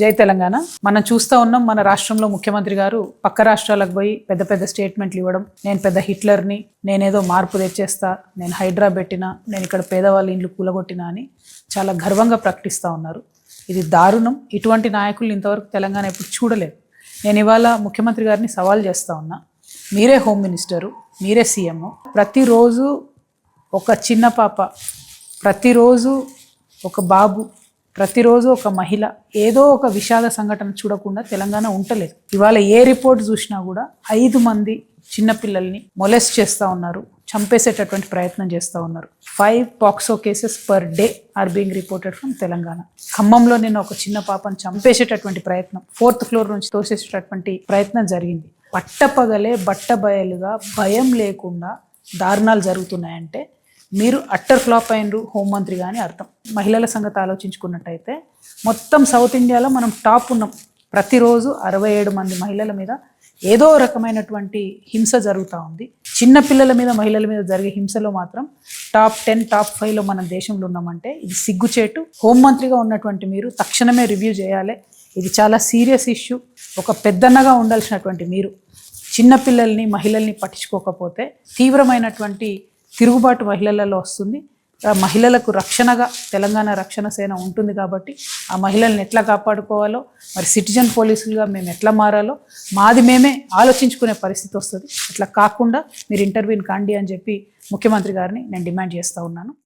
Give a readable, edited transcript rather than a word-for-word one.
జై తెలంగాణ. మనం చూస్తూ ఉన్నాం, మన రాష్ట్రంలో ముఖ్యమంత్రి గారు పక్క రాష్ట్రాలకు పోయి పెద్ద పెద్ద స్టేట్మెంట్లు ఇవ్వడం, నేను పెద్ద హిట్లర్ని, నేనేదో మార్పు తెచ్చేస్తా, నేను హైడ్రా పెట్టినా, నేను ఇక్కడ పేదవాళ్ళ ఇండ్లు కూలగొట్టినా అని చాలా గర్వంగా ప్రకటిస్తూ ఉన్నారు. ఇది దారుణం. ఇటువంటి నాయకులు ఇంతవరకు తెలంగాణ ఎప్పుడు చూడలేదు. నేను ఇవాళ ముఖ్యమంత్రి గారిని సవాల్ చేస్తూ ఉన్నా, మీరే హోమ్ మినిస్టరు, మీరే సీఎం. ప్రతిరోజు ఒక చిన్న పాప, ప్రతిరోజు ఒక బాబు, ప్రతిరోజు ఒక మహిళ ఏదో ఒక విషాద సంఘటన చూడకుండా తెలంగాణ ఉండలేదు. ఇవాళ ఏ రిపోర్ట్ చూసినా కూడా 5 మంది చిన్నపిల్లల్ని మొలెస్ట్ చేస్తూ ఉన్నారు, చంపేసేటటువంటి ప్రయత్నం చేస్తూ ఉన్నారు. 5 POCSO cases per day or being reported from Telangana. ఖమ్మంలో నిన్న ఒక చిన్న పాపను చంపేసేటటువంటి ప్రయత్నం, 4th ఫ్లోర్ నుంచి తోసేసేటటువంటి ప్రయత్నం జరిగింది. పట్టపగలే బట్టబయలుగా భయం లేకుండా దారుణాలు జరుగుతున్నాయంటే మీరు అట్టర్ ఫ్లాప్ అయినరు హోంమంత్రి కానీ అర్థం. మహిళల సంగతి ఆలోచించుకున్నట్టయితే మొత్తం సౌత్ ఇండియాలో మనం టాప్ ఉన్నాం. ప్రతిరోజు 67 మంది మహిళల మీద ఏదో రకమైనటువంటి హింస జరుగుతూ ఉంది. చిన్నపిల్లల మీద, మహిళల మీద జరిగే హింసలో మాత్రం టాప్ 10, టాప్ 5లో మన దేశంలో ఉన్నామంటే ఇది సిగ్గుచేటు. హోంమంత్రిగా ఉన్నటువంటి మీరు తక్షణమే రివ్యూ చేయాలి. ఇది చాలా సీరియస్ ఇష్యూ. ఒక పెద్దన్నగా ఉండాల్సినటువంటి మీరు చిన్నపిల్లల్ని, మహిళల్ని పట్టించుకోకపోతే తీవ్రమైనటువంటి తిరుగుబాటు మహిళలలో వస్తుంది. మహిళలకు రక్షణగా తెలంగాణ రక్షణ సేన ఉంటుంది కాబట్టి ఆ మహిళల్ని ఎట్లా కాపాడుకోవాలో, మరి సిటిజన్ పోలీసులుగా మేము ఎట్లా మారాలో మాది మేమే ఆలోచించుకునే పరిస్థితి వస్తుంది. అట్లా కాకుండా మీరు ఇంటర్వ్యూని కాండి అని చెప్పి ముఖ్యమంత్రి గారిని నేను డిమాండ్ చేస్తూ ఉన్నాను.